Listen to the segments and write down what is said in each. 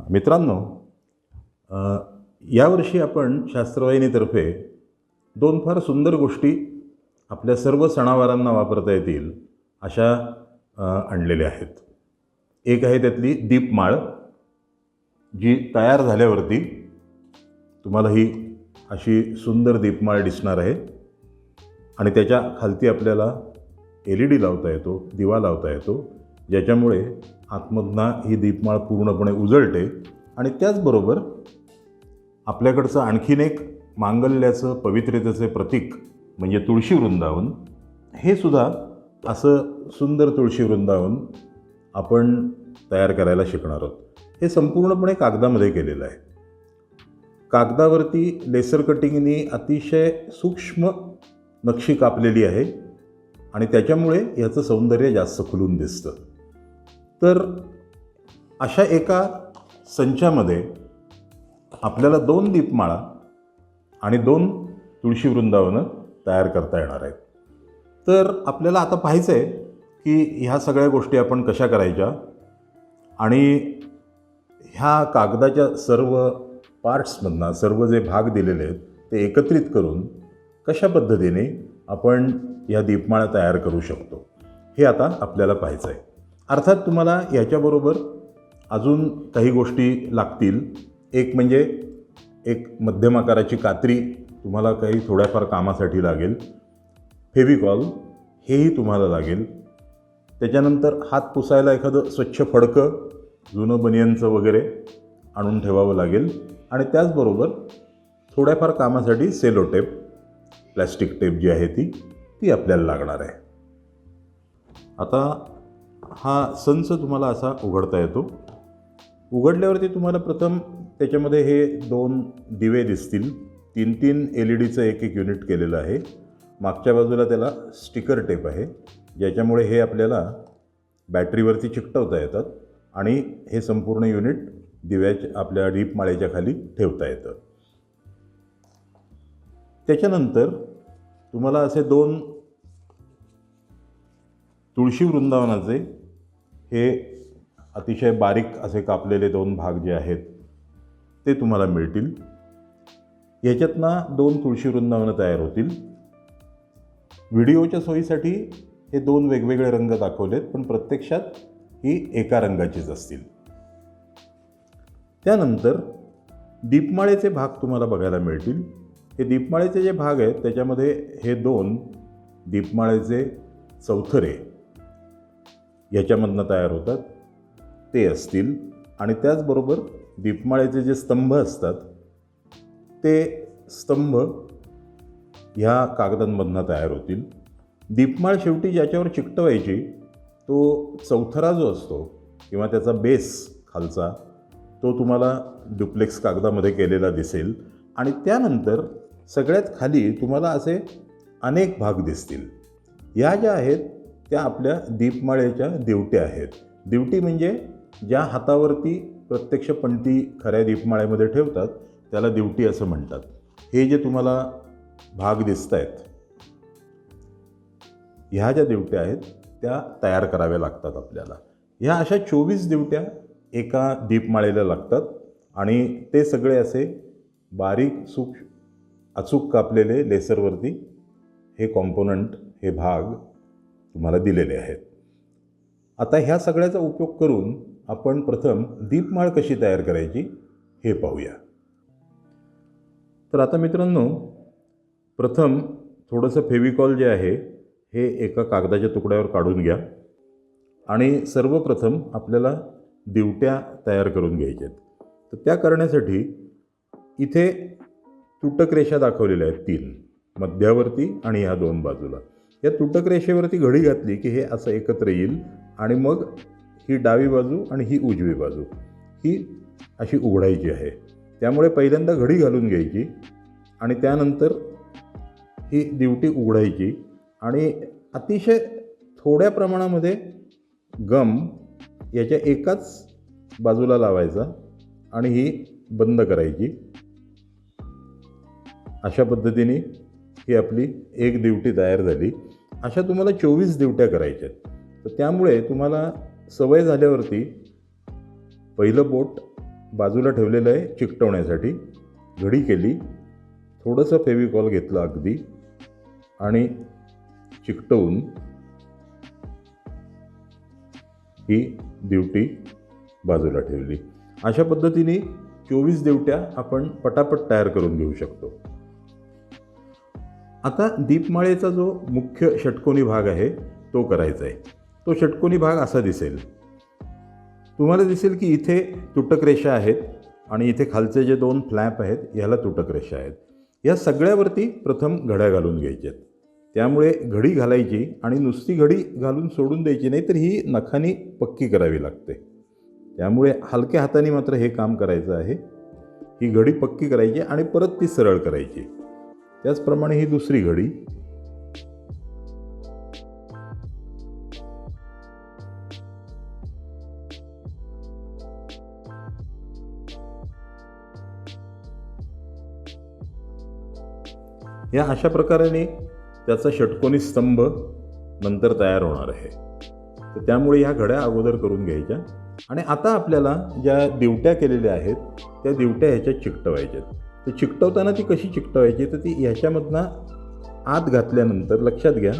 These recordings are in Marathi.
मित्रांनो, यावर्षी आपण शास्त्रवाहिनीतर्फे दोन फार सुंदर गोष्टी आपल्या सर्व सणावारांना वापरता येतील अशा आणलेल्या आहेत. एक आहे त्यातली दीपमाळ, जी तयार झाल्यावरती तुम्हाला ही अशी सुंदर दीपमाळ दिसणार आहे आणि त्याच्या खालती आपल्याला LED लावता येतो, दिवा लावता येतो, ज्याच्यामुळे आतमधनं ही दीपमाळ पूर्णपणे उजळते. आणि त्याचबरोबर आपल्याकडचं आणखीन एक मांगल्याचं पवित्रतेचे प्रतीक म्हणजे तुळशी वृंदावन, हे सुद्धा असं सुंदर तुळशी वृंदावन आपण तयार करायला शिकणार आहोत. हे संपूर्णपणे कागदामध्ये केलेलं आहे. कागदावरती लेसर कटिंगनी अतिशय सूक्ष्म नक्षी कापलेली आहे आणि त्याच्यामुळे याचं सौंदर्य जास्त खुलून दिसतं. तर अशा एका संचामध्ये आपल्याला 2 दीपमाळा आणि 2 तुळशी वृंदावनं तयार करता येणार आहेत. तर आपल्याला आता पाहायचं आहे की ह्या सगळ्या गोष्टी आपण कशा करायच्या आणि ह्या कागदाच्या सर्व पार्ट्समधनं सर्व जे भाग दिलेले आहेत ते एकत्रित करून कशा पद्धतीने आपण ह्या दीपमाळा तयार करू शकतो, हे आता आपल्याला पाहायचं आहे. अर्थात तुम्हाला याच्याबरोबर अजून काही गोष्टी लागतील. एक म्हणजे एक मध्यम आकाराची कात्री तुम्हाला काही थोड्याफार कामासाठी लागेल. फेविकॉल हेही तुम्हाला लागेल. त्याच्यानंतर हात पुसायला एखादं स्वच्छ फडकं, जुनं बनियनचं वगैरे आणून ठेवावं लागेल. आणि त्याचबरोबर थोड्याफार कामासाठी सेलो टेप, प्लॅस्टिक टेप जी आहे ती आपल्याला लागणार आहे. आता हा संच तुम्हाला असा उघडता येतो. उघडल्यावरती तुम्हाला प्रथम त्याच्यामध्ये हे 2 दिवे दिसतील. 3 LEDचं एक युनिट केलेलं आहे. मागच्या बाजूला त्याला स्टिकर टेप आहे, ज्याच्यामुळे हे आपल्याला बॅटरीवरती चिकटवता येतात आणि हे संपूर्ण युनिट दिव्याच्या आपल्या दीपमाळेच्या खाली ठेवता येतं. त्याच्यानंतर तुम्हाला असे 2 तुळशी वृंदावनाचे हे अतिशय बारीक असे कापलेले 2 भाग जे आहेत ते तुम्हाला मिळतील. याच्यातनं 2 तुळशी वृंदावनं तयार होतील. व्हिडिओच्या सोयीसाठी हे 2 वेगवेगळे रंग दाखवलेत, पण प्रत्यक्षात ही एका रंगाचीच असतील. त्यानंतर दीपमाळेचे भाग तुम्हाला बघायला मिळतील. हे दीपमाळेचे जे भाग आहेत त्याच्यामध्ये हे 2 दीपमाळेचे चौथरे याच्यामधनं तयार होतात ते असतील. आणि त्याचबरोबर दीपमाळेचे जे स्तंभ असतात ते स्तंभ ह्या कागदांमधनं तयार होतील. दीपमाळ शेवटी ज्याच्यावर चिकटवायची तो चौथरा जो असतो किंवा त्याचा बेस खालचा, तो तुम्हाला ड्युप्लेक्स कागदामध्ये केलेला दिसेल. आणि त्यानंतर सगळ्यात खाली तुम्हाला असे अनेक भाग दिसतील. या ज्या आहेत त्या आपल्या दीपमाळेच्या दिवट्या आहेत. दिवटी म्हणजे ज्या हातावरती प्रत्यक्ष पणती खऱ्या दीपमाळेमध्ये ठेवतात त्याला दिवटी असं म्हणतात. हे जे तुम्हाला भाग दिसत आहेत, ह्या ज्या दिवट्या आहेत त्या तयार कराव्या लागतात आपल्याला. ह्या अशा 24 दिवट्या एका दीपमाळेला लागतात आणि ते सगळे असे बारीक अचूक कापलेले लेसरवरती हे कॉम्पोनंट, हे भाग तुम्हाला दिलेले आहेत. आता ह्या सगळ्याचा उपयोग करून आपण प्रथम दीपमाळ कशी तयार करायची हे पाहूया. तर आता मित्रांनो, प्रथम थोडंसं फेविकॉल जे आहे हे एका कागदाच्या तुकड्यावर काढून घ्या आणि सर्वप्रथम आपल्याला दिवट्या तयार करून घ्यायच्या आहेत. तर त्या करण्यासाठी इथे तुटक रेषा दाखवलेल्या आहेत 3 मध्यावरती आणि ह्या 2 बाजूला. या तुटक रेषेवरती घडी घातली की हे असं एकत्र येईल आणि मग ही डावी बाजू आणि ही उजवी बाजू ही अशी उघडायची आहे. त्यामुळे पहिल्यांदा घडी घालून घ्यायची आणि त्यानंतर ही दिवटी उघडायची आणि अतिशय थोड्या प्रमाणामध्ये गम याच्या एकाच बाजूला लावायचा आणि ही बंद करायची. अशा पद्धतीने ही आपली एक दिवटी तयार झाली. अशा तुम्हाला 24 दिवट्या करायच्या आहेत. तर त्यामुळे तुम्हाला सवय झाल्यावरती पहिलं बोट बाजूला ठेवलेलं आहे चिकटवण्यासाठी. घडी केली, थोडंसं फेविकॉल घेतलं अगदी आणि चिकटवून ही दिवटी बाजूला ठेवली. अशा पद्धतीने 24 दिवट्या आपण पटापट तयार करून घेऊ शकतो. आता दीपमाळेचा जो मुख्य षटकोनी भाग आहे तो करायचा आहे. तो षटकोनी भाग असा दिसेल. तुम्हाला दिसेल की इथे तुटक रेषा आहेत आणि इथे खालचे जे 2 फ्लॅप आहेत ह्याला तुटक रेषा आहेत. या सगळ्यावरती प्रथम घड्या घालून घ्यायच्यात. त्यामुळे घडी घालायची आणि नुसती घडी घालून सोडून द्यायची नाही, तर ही नखानी पक्की करावी लागते. त्यामुळे हलक्या हाताने मात्र हे काम करायचं आहे. ही घडी पक्की करायची आणि परत ती सरळ करायची. त्याचप्रमाणे ही दुसरी घडी. या अशा प्रकारे त्याचा षटकोनी स्तंभ नंतर तयार होणार आहे. तर त्यामुळे ह्या घड्या अगोदर करून घ्यायच्या. आणि आता आपल्याला ज्या दिवट्या केलेल्या आहेत त्या दिवट्या ह्याच्यात चिकटवायच्यात. तर चिकटवताना ती कशी चिकटवायची, तर ती ह्याच्यामधनं आत घातल्यानंतर लक्षात घ्या,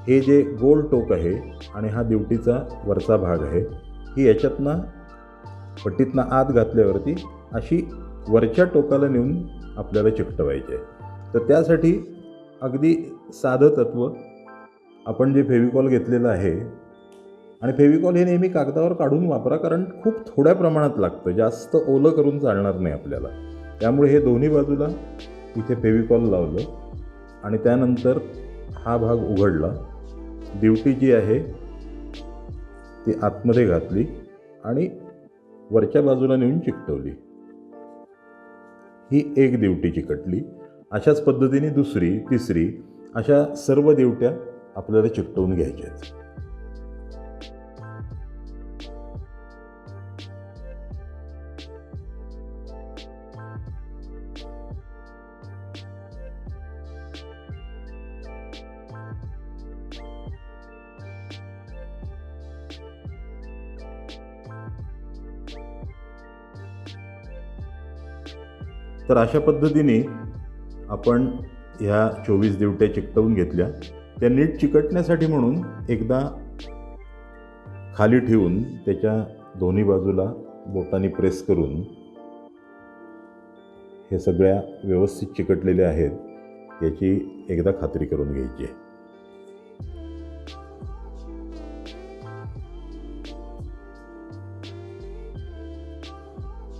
हे जे गोल टोक आहे आणि हा दिवटीचा वरचा भाग आहे, ही याच्यातनं पट्टीतनं आत घातल्यावरती अशी वरच्या टोकाला नेऊन आपल्याला चिकटवायची आहे. तर त्यासाठी अगदी साधं तत्त्व, आपण जे फेविकॉल घेतलेलं आहे, आणि फेविकॉल हे नेहमी कागदावर काढून वापरा, कारण खूप थोड्या प्रमाणात लागतं, जास्त ओलं करून चालणार नाही आपल्याला. त्यामुळे हे दोन्ही बाजूला इथे फेविकॉल लावलं आणि त्यानंतर हा भाग उघडला. दिवटी जी आहे ती आतमध्ये घातली आणि वरच्या बाजूला नेऊन चिकटवली. ही एक दिवटी चिकटली. अशाच पद्धतीने दुसरी, तिसरी, अशा सर्व दिवट्या आपल्याला चिकटवून घ्यायच्या आहेत. तर अशा पद्धतीने आपण ह्या 24 दिवट्या चिकटवून घेतल्या. त्या नीट चिकटण्यासाठी म्हणून एकदा खाली ठेवून त्याच्या दोन्ही बाजूला बोटांनी प्रेस करून हे सगळ्या व्यवस्थित चिकटलेल्या आहेत याची एकदा खात्री करून घ्यायची आहे.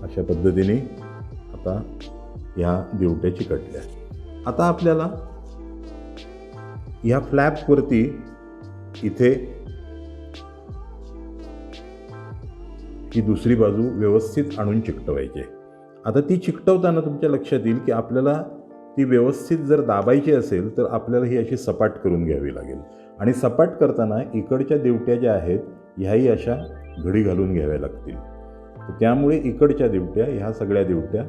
अशा पद्धतीने आता ह्या दिवट्या चिकटल्या. आता आपल्याला ह्या फ्लॅपवरती इथे ही दुसरी बाजू व्यवस्थित आणून चिकटवायची. आता ती चिकटवताना तुमच्या लक्षात येईल की आपल्याला ती व्यवस्थित जर दाबायची असेल तर आपल्याला ही अशी सपाट करून घ्यावी लागेल. आणि सपाट करताना इकडच्या दिवट्या ज्या आहेत ह्याही अशा घडी घालून घ्याव्या लागतील. तर त्यामुळे इकडच्या दिवट्या, ह्या सगळ्या दिवट्या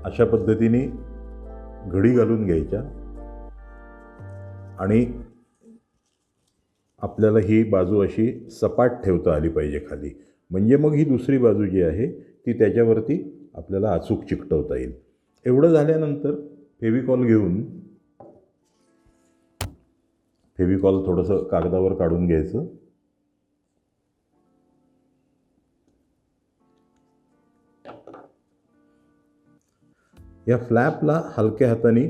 अशा पद्धतीने घडी घालून घ्यायच्या आणि आपल्याला ही बाजू अशी सपाट ठेवता आली पाहिजे खाली. म्हणजे मग ही दुसरी बाजू जी आहे ती त्याच्यावरती आपल्याला अचूक चिकटवता येईल. एवढं झाल्यानंतर फेविकॉल घेऊन फेविकॉल थोडंसं कागदावर काढून घ्यायचं. या फ्लॅपला हलक्या हाताने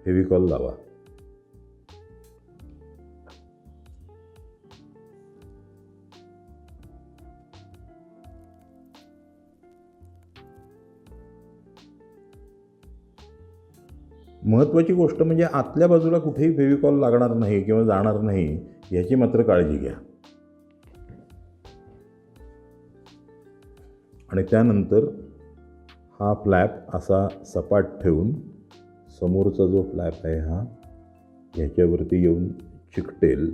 फेविकॉल लावा. महत्त्वाची गोष्ट म्हणजे आतल्या बाजूला कुठेही फेविकॉल लागणार नाही किंवा जाणार नाही याची मात्र काळजी घ्या. आणि त्यानंतर हा फ्लॅप असा सपाट ठेवून समोरचा जो फ्लॅप आहे हा ह्याच्यावरती येऊन चिकटेल.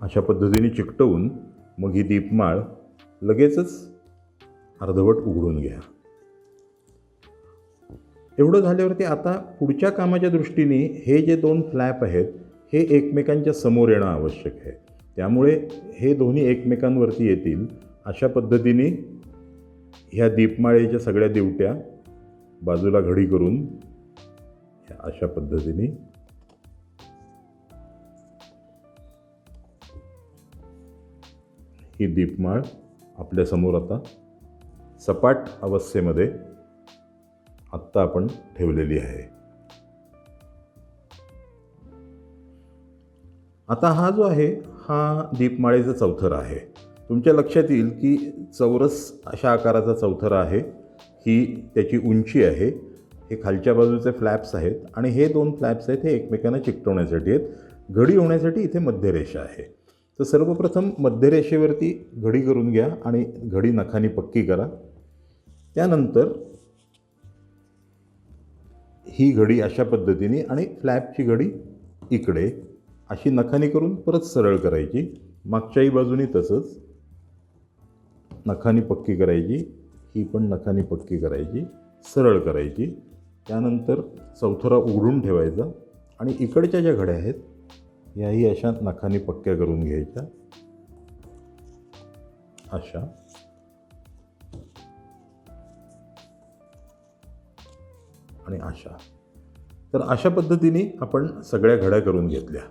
अशा पद्धतीने चिकटवून मग ही दीपमाळ लगेचच अर्धवट उघडून घ्या. एवढं झाल्यावरती आता पुढच्या कामाच्या दृष्टीने हे जे 2 फ्लॅप आहेत हे एकमेकांच्या समोर येणं आवश्यक आहे. त्यामुळे हे दोन्ही एकमेकांवरती येतील अशा पद्धतीने ह्या दीपमाळेच्या सगळ्या दिवट्या बाजूला घडी करून अशा पद्धतीने ही दीपमाळ आपल्यासमोर आता सपाट अवस्थेमध्ये आत्ता आपण ठेवलेली आहे. आता हा जो आहे हा दीपमाळेचा चौथरा आहे. तुमच्या लक्षात येईल की चौरस अशा आकाराचा चौथरा आहे. ही त्याची उंची आहे. हे खालच्या बाजूचे फ्लॅप्स आहेत आणि हे 2 फ्लॅप्स आहेत हे एकमेकांना चिकटवण्यासाठी आहेत. घडी होण्यासाठी इथे मध्यरेषा आहे. तर सर्वप्रथम मध्यरेषेवरती घडी करून घ्या आणि घडी नखानी पक्की करा. त्यानंतर ही घडी अशा पद्धतीने आणि फ्लॅपची घडी इकडे अशी नखानी करून परत सरळ करायची. मागच्याही बाजूनी तसंच नखानी पक्की करायची. ही पण नखानी पक्की करायची, सरळ करायची. त्यानंतर चौथरा उघडून ठेवायचा आणि इकडच्या ज्या घड्या आहेत याही अशा नखानी पक्क्या करून घ्यायच्या अशा. आणि अशा. तर अशा पद्धतीने आपण सगळ्या घड्या करून घेतल्या.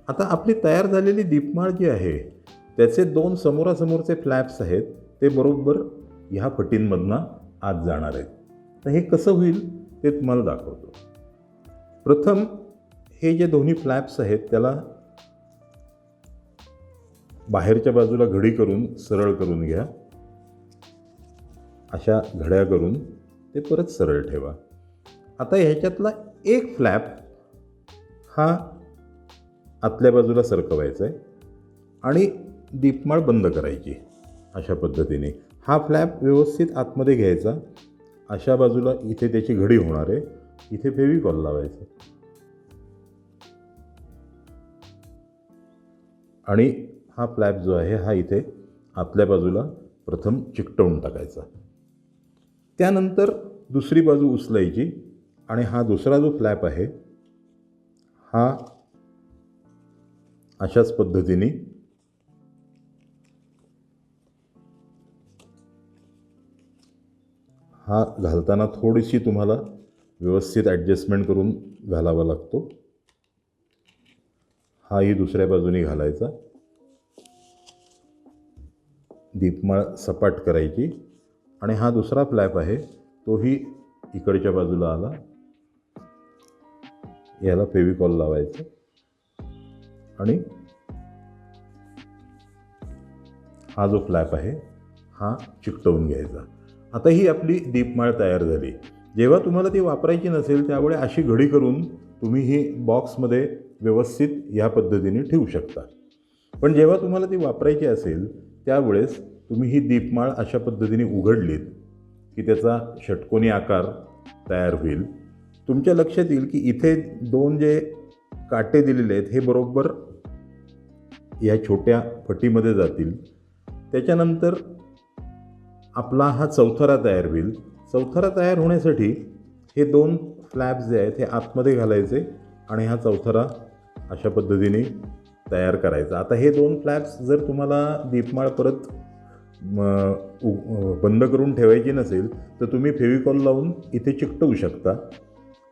आता आपली तयार झालेली दीपमाळ जी आहे त्याचे 2 समोरासमोरचे फ्लॅप्स आहेत ते बरोबर ह्या फटींमधनं आत जाणार आहेत. तर हे कसं होईल ते तुम्हाला दाखवतो. प्रथम हे जे दोन्ही फ्लॅप्स आहेत त्याला बाहेरच्या बाजूला घडी करून सरळ करून घ्या. अशा घड्या करून ते परत सरळ ठेवा. आता ह्याच्यातला एक फ्लॅप हा आतल्या बाजूला सरकवायचा आहे आणि दीपमाळ बंद करायची अशा पद्धतीने. हा फ्लॅप व्यवस्थित आतमध्ये घ्यायचा. अशा बाजूला इथे त्याची घडी होणार आहे. इथे फेविकॉल लावायचं आणि हा फ्लॅप जो आहे हा इथे आतल्या बाजूला प्रथम चिकटवून टाकायचा. त्यानंतर दुसरी बाजू उचलायची आणि हा दुसरा जो फ्लॅप आहे हा अशाच पद्धतीने हा घालताना थोडीशी तुम्हाला व्यवस्थित ॲडजस्टमेंट करून घालावा लागतो. हाही दुसऱ्या बाजूने घालायचा. दीपमाळ सपाट करायची आणि हा दुसरा फ्लॅप आहे तोही इकडच्या बाजूला आला. याला फेविकॉल लावायचं आणि हा जो फ्लॅप आहे हा चिकटवून घ्यायचा. आता ही आपली दीपमाळ तयार झाली. जेव्हा तुम्हाला ती वापरायची नसेल त्यावेळी अशी घडी करून तुम्ही ही बॉक्समध्ये व्यवस्थित ह्या पद्धतीने ठेवू शकता. पण जेव्हा तुम्हाला ती वापरायची असेल त्यावेळेस तुम्ही ही दीपमाळ अशा पद्धतीने उघडलीत की त्याचा षटकोनी आकार तयार होईल. तुमच्या लक्षात येईल की इथे 2 जे काटे दिलेले आहेत हे बरोबर या छोट्या फटीमध्ये जातील. त्याच्यानंतर आपला हा चौथरा तयार होईल. चौथरा तयार होण्यासाठी हे 2 फ्लॅप्स जे आहेत हे आतमध्ये घालायचे आणि हा चौथरा अशा पद्धतीने तयार करायचा. आता हे 2 फ्लॅप्स जर तुम्हाला दीपमाळ परत बंद करून ठेवायची नसेल तर तुम्ही फेविकॉल लावून इथे चिकटवू शकता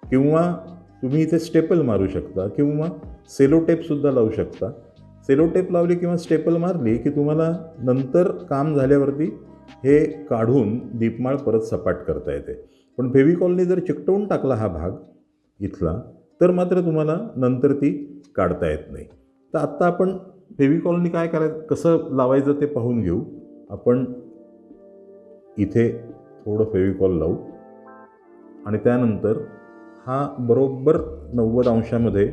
किंवा तुम्ही इथे स्टेपल मारू शकता किंवा सेलो टेपसुद्धा लावू शकता. सेलो टेप लावली किंवा स्टेपल मारली की तुम्हाला नंतर काम झाल्यावरती हे काढून दीपमाळ परत सपाट करता येते. पण फेविकॉलने जर चिकटवून टाकला हा भाग इथला तर मात्र तुम्हाला नंतर ती काढता येत नाही. तर आत्ता आपण फेविकॉलने काय करायचं कसं लावायचं ते पाहून घेऊ. आपण इथे थोडं फेविकॉल लावू आणि त्यानंतर हा बरोबर 90 अंशामध्ये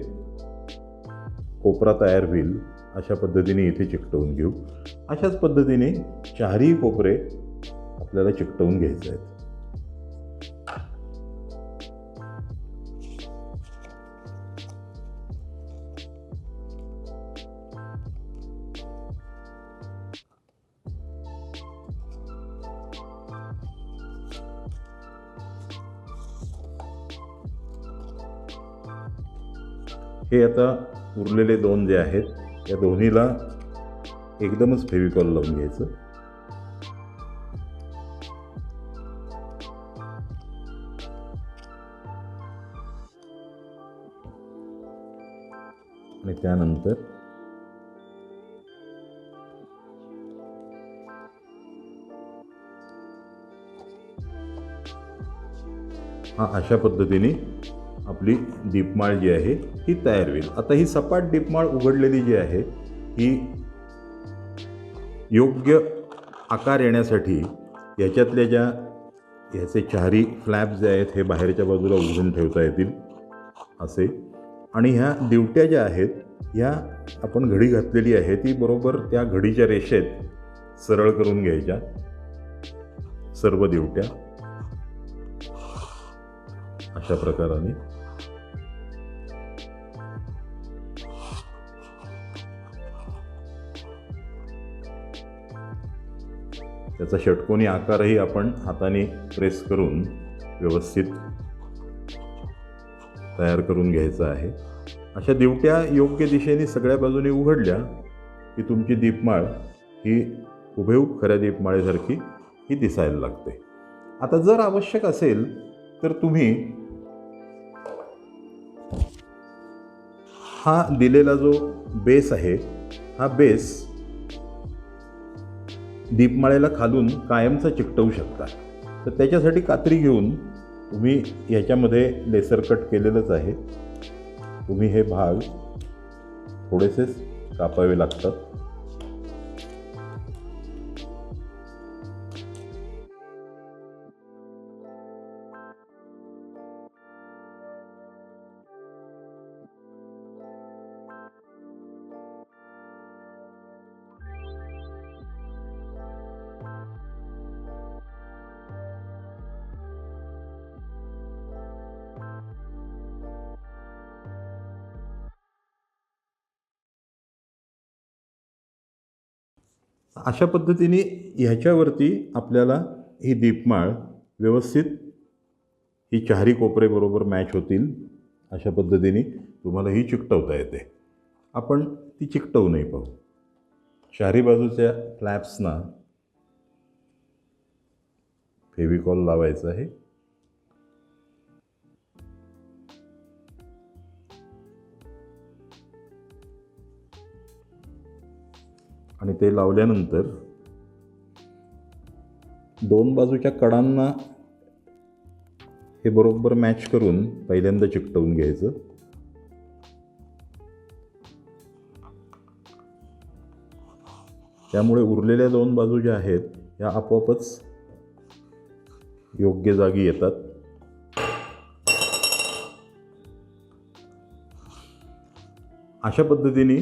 कोपरा तयार होईल अशा पद्धतीने इथे चिकटवून घेऊ. अशाच पद्धतीने चारही कोपरे आपल्याला चिकटवून घ्यायचे आहेत. हे आता उरलेले दोन जे आहेत या दोन्हीला एकदमच फेविकॉल लावून घ्यायचं. आणि त्यानंतर अशा पद्धतीने आपली दीपमाळ जी आहे ही तयार होईल. आता ही सपाट दीपमाळ उघडलेली जी आहे ही योग्य आकार येण्यासाठी याच्यातल्या ह्याचे चारी फ्लॅप्स जे आहेत हे बाहेरच्या बाजूला उघडून ठेवता येतील असे. आणि ह्या दिवट्या ज्या आहेत ह्या आपण घडी घातलेली आहे ती बरोबर त्या घडीच्या रेषेत सरळ करून घ्यायच्या सर्व दिवट्या अशा प्रकाराने. त्याचा षटकोनी आकारही आपण हाताने प्रेस करून व्यवस्थित तयार करून घ्यायचा आहे. अशा दिवट्या योग्य दिशेने सगळ्या बाजूने उघडल्या की तुमची दीपमाळ ही हुबेहूब खऱ्या दीपमाळेसारखी ही दिसायला लागते. आता जर आवश्यक असेल तर तुम्ही हा दिलेला जो बेस आहे हा बेस दीपमाळेला खालून कायमचा चिकटवू शकता. तर त्याच्यासाठी कात्री घेऊन तुम्ही ह्याच्यामध्ये लेसर कट केलेलंच आहे. तुम्ही हे भाग थोडेसे कापावे लागतात. अशा पद्धतीने ह्याच्यावरती आपल्याला ही दीपमाळ व्यवस्थित ही चारी कोपरे बरोबर मॅच होतील अशा पद्धतीने तुम्हाला ही चिकटवता येते. आपण ती चिकटवूनही पाहू. चारी बाजूच्या फ्लॅप्सना फेविकॉल लावायचं आहे. आणि ते लावल्यानंतर दोन बाजूच्या कडांना हे बरोबर मॅच करून पहिल्यांदा चिकटवून घ्यायचं. त्यामुळे उरलेल्या दोन बाजू ज्या आहेत या आपोआपच योग्य जागी येतात. अशा पद्धतीने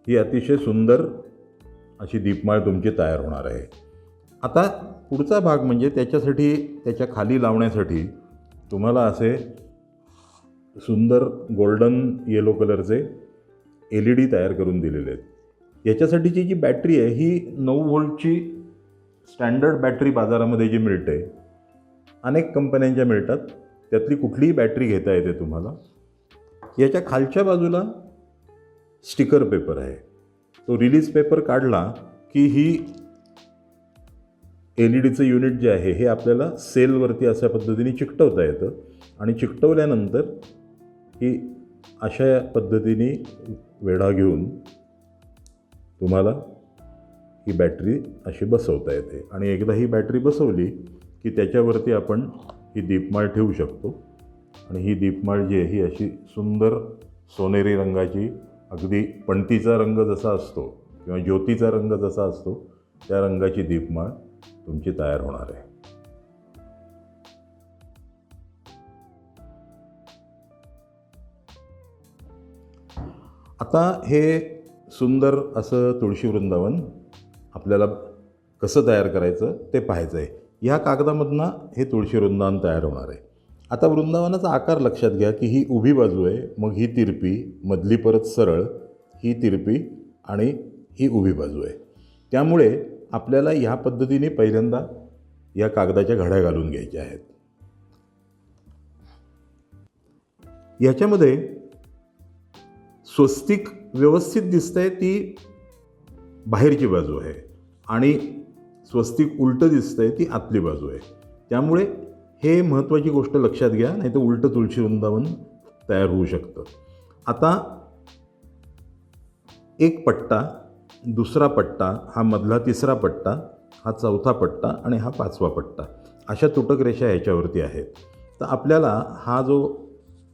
ही अतिशय सुंदर अशी दीपमाळ तुमची तयार होणार आहे. आता पुढचा भाग म्हणजे त्याच्यासाठी त्याच्या खाली लावण्यासाठी तुम्हाला असे सुंदर गोल्डन येलो कलरचे LED तयार करून दिलेले आहेत. याच्यासाठीची जी बॅटरी आहे ही 9 व्होल्टची स्टँडर्ड बॅटरी बाजारामध्ये जी मिळते, अनेक कंपन्यांच्या मिळतात, त्यातली कुठलीही बॅटरी घेता येते तुम्हाला. याच्या खालच्या बाजूला स्टिकर पेपर आहे. तो रिलीज पेपर काढला की ही LEDचं युनिट जे आहे हे आपल्याला सेलवरती अशा पद्धतीने चिकटवता येतं. आणि चिकटवल्यानंतर ही अशा पद्धतीने वेढा घेऊन तुम्हाला ही बॅटरी अशी बसवता येते. आणि एकदा ही बॅटरी बसवली की त्याच्यावरती आपण ही दीपमाळ ठेवू शकतो. आणि ही दीपमाळ जी आहे ही अशी सुंदर सोनेरी रंगाची, अगदी पणतीचा रंग जसा असतो किंवा ज्योतीचा रंग जसा असतो त्या रंगाची दीपमाळ तुमची तयार होणार आहे. आता हे सुंदर असं तुळशी वृंदावन आपल्याला कसं तयार करायचं ते पाहायचं आहे. ह्या कागदामधनं हे तुळशी वृंदावन तयार होणार आहे. आता वृंदावनाचा आकार लक्षात घ्या की ही उभी बाजू आहे, मग ही तिरपी, मधली परत सरळ, ही तिरपी आणि ही उभी बाजू आहे. त्यामुळे आपल्याला ह्या पद्धतीने पहिल्यांदा या कागदाच्या घड्या घालून घ्यायच्या आहेत. याच्यामध्ये स्वस्तिक व्यवस्थित दिसतंय ती बाहेरची बाजू आहे आणि स्वस्तिक उलटं दिसतंय ती आतली बाजू आहे. त्यामुळे हे महत्त्वाची गोष्ट लक्षात घ्या, नाही तर उलटं तुळशी वृंदावन तयार होऊ शकतं. आता एक पट्टा, दुसरा पट्टा, हा मधला तिसरा पट्टा, हा चौथा पट्टा आणि हा पाचवा पट्टा, अशा तुटक रेषा ह्याच्यावरती आहेत. तर आपल्याला हा जो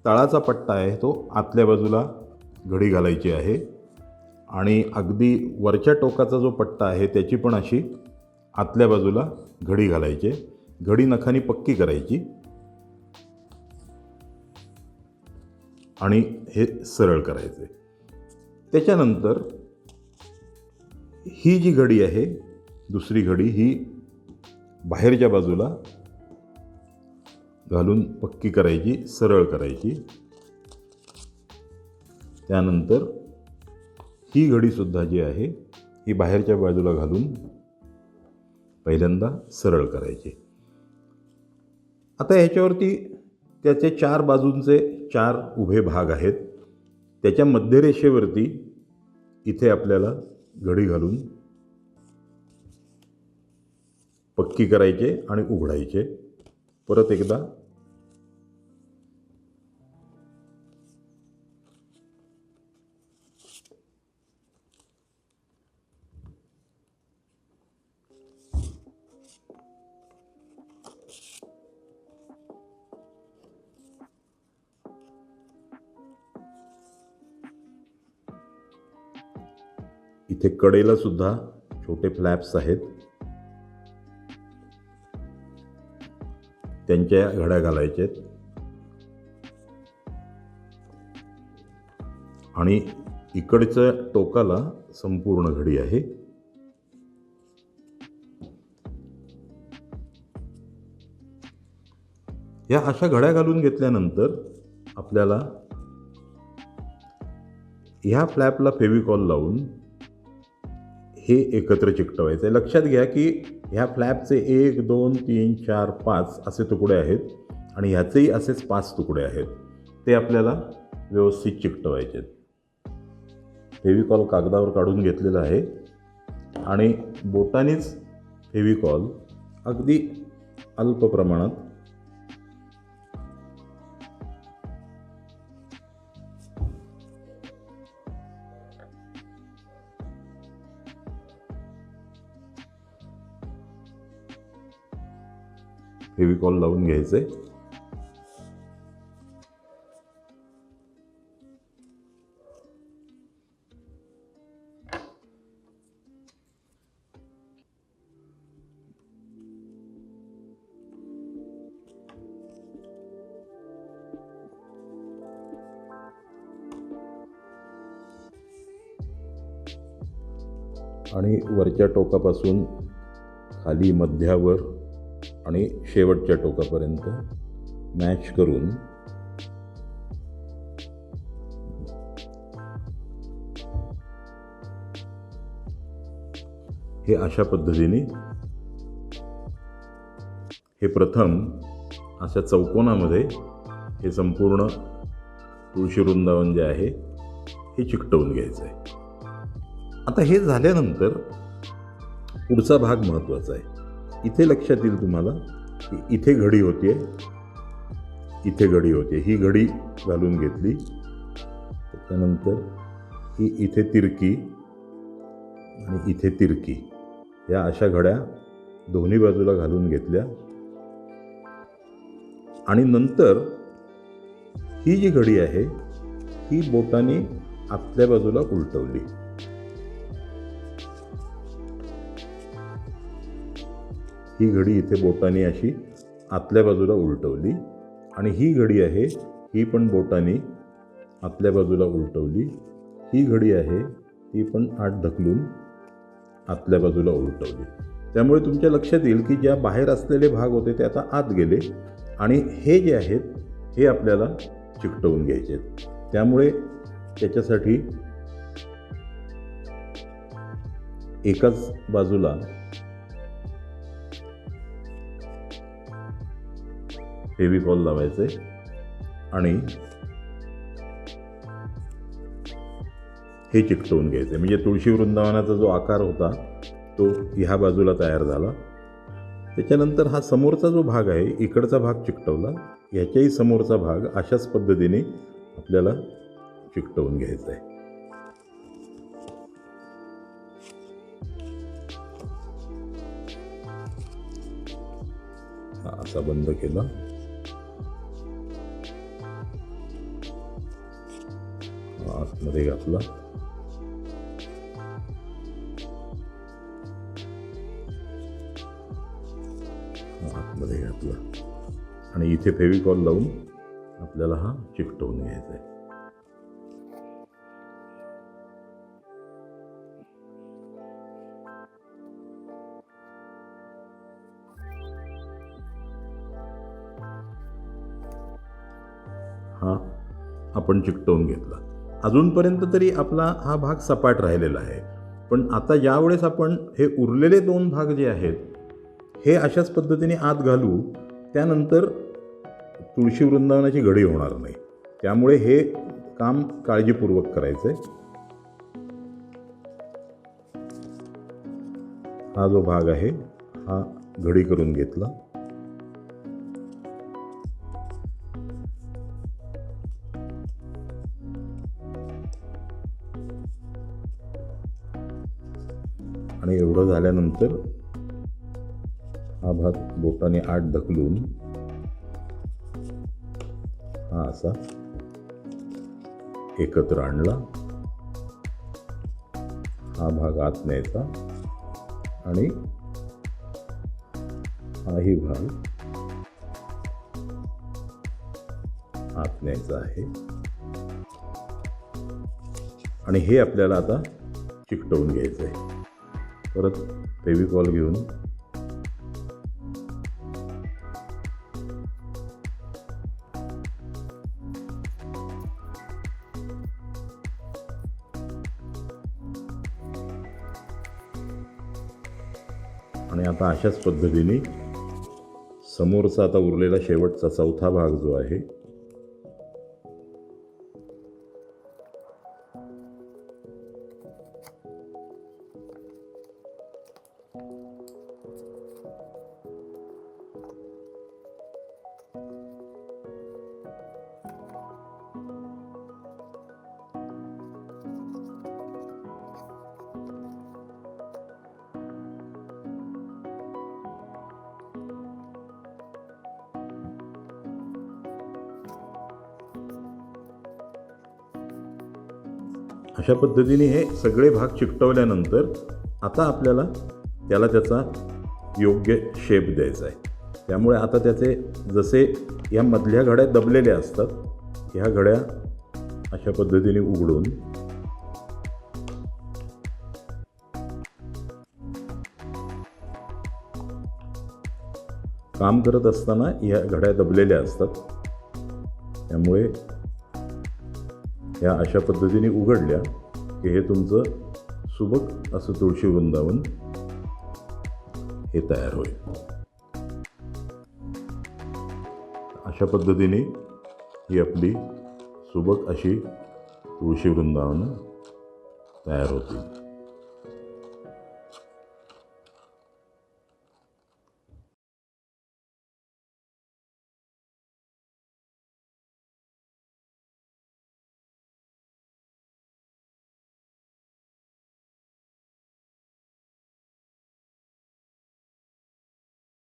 तळाचा पट्टा आहे तो आतल्या बाजूला घडी घालायची आहे आणि अगदी वरच्या टोकाचा जो पट्टा आहे त्याची पण अशी आतल्या बाजूला घडी घालायची. घडी नखानी पक्की करायची आणि हे सरळ करायचे. त्याच्यानंतर ही जी घडी आहे, दुसरी घडी, ही बाहेरच्या बाजूला घालून पक्की करायची, सरळ करायची. त्यानंतर ही घडीसुद्धा जी आहे ही बाहेरच्या बाजूला घालून पहिल्यांदा सरळ करायची. आता ह्याच्यावरती त्याचे 4 बाजूंचे 4 उभे भाग आहेत. त्याच्या मध्यरेषेवरती इथे आपल्याला घडी घालून पक्की करायचे आणि उघडायचे. परत एकदा इथे कडेला सुद्धा छोटे फ्लॅप्स आहेत, त्यांच्या घड्या घालायच्या आहेत आणि इकडच्या टोकाला संपूर्ण घडी आहे. या अशा घड्या घालून घेतल्यानंतर आपल्याला ह्या फ्लॅपला फेविकॉल लावून हे एकत्र चिकटवायचं आहे. लक्षात घ्या की ह्या फ्लॅपचे 1, 2, 3, 4, 5 असे तुकडे आहेत आणि ह्याचेही असेच 5 तुकडे आहेत. ते आपल्याला व्यवस्थित चिकटवायचे आहेत. फेविकॉल कागदावर काढून घेतलेला आहे आणि बोटानेच फेविकॉल अगदी अल्प प्रमाणात फेविकॉल लावून घ्यायचे. आणि वरच्या टोकापासून खाली मध्यावर आणि शेवटच्या टोकापर्यंत मॅच करून हे अशा पद्धतीने हे प्रथम अशा चौकोनामध्ये हे संपूर्ण तुळशी वृंदावन जे आहे हे चिकटवून घ्यायचं आहे. आता हे झाल्यानंतर पुढचा भाग महत्त्वाचा आहे. इथे लक्षात येईल तुम्हाला की इथे घडी होतीये, इथे घडी होते. ही घडी घालून घेतली, त्याच्यानंतर ही इथे तिरकी आणि इथे तिरकी, या अशा घड्या दोन्ही बाजूला घालून घेतल्या आणि नंतर ही जी घडी आहे ही बोटाने आतल्या बाजूला उलटवली. ही घडी इथे बोटाने अशी आतल्या बाजूला उलटवली आणि ही घडी आहे ही पण बोटाने आतल्या बाजूला उलटवली. ही घडी आहे ती पण आत ढकलून आतल्या बाजूला उलटवली. त्यामुळे तुमच्या लक्षात येईल की ज्या बाहेर असलेले भाग होते ते आता आत गेले आणि हे जे आहेत हे आपल्याला चिकटवून घ्यायचे आहेत. त्यामुळे त्याच्यासाठी एकाच बाजूला फेविकॉल लावायचे आणि हे चिकटवून घ्यायचं आहे. म्हणजे तुळशी वृंदावनाचा जो आकार होता तो ह्या बाजूला तयार झाला. त्याच्यानंतर हा समोरचा जो भाग आहे, इकडचा भाग चिकटवला, ह्याच्याही समोरचा भाग अशाच पद्धतीने आपल्याला चिकटवून घ्यायचा आहे. हा असा बंद केला. आतमध्ये घातला. आतमध्ये घातला आणि इथे फेविकॉल लावून आपल्याला हा चिकटवून घ्यायचा आहे. हा आपण चिकटवून घेतला. अजूनपर्यंत तरी आपला हा भाग सपाट राहिलेला आहे. पण आता ज्यावेळेस आपण हे उरलेले 2 भाग जे आहेत हे अशाच पद्धतीने आत घालू, त्यानंतर तुळशी वृंदावनाची घडी होणार नाही. त्यामुळे हे काम काळजीपूर्वक करायचं आहे. हा जो भाग आहे हा घडी करून घेतला. आणि एवढं झाल्यानंतर हा भाग बोटाने आत ढकलून हा असा एकत्र आणला. हा भाग आत न्यायचा आणि हाही भाग आत न्यायचा आहे. आणि हे आपल्याला आता चिकटवून घ्यायचं आहे. परत फेविकॉल घेऊन आणि आता अशाच पद्धतीने समोरचा आता उरलेला शेवटचा चौथा भाग जो आहे अशा पद्धतीने हे सगळे भाग चिकटवल्यानंतर आता आपल्याला त्याचा योग्य शेप द्यायचा आहे. त्यामुळे आता त्याचे जसे या मधल्या घड्या दबलेल्या असतात, ह्या घड्या अशा पद्धतीने उघडून काम करत असताना ह्या घड्या दबलेल्या असतात. त्यामुळे ह्या अशा पद्धतीने उघडल्या की हे तुमचं सुबक असं तुळशी वृंदावन हे तयार होईल. अशा पद्धतीने ही आपली सुबक अशी तुळशी वृंदावन तयार होतील.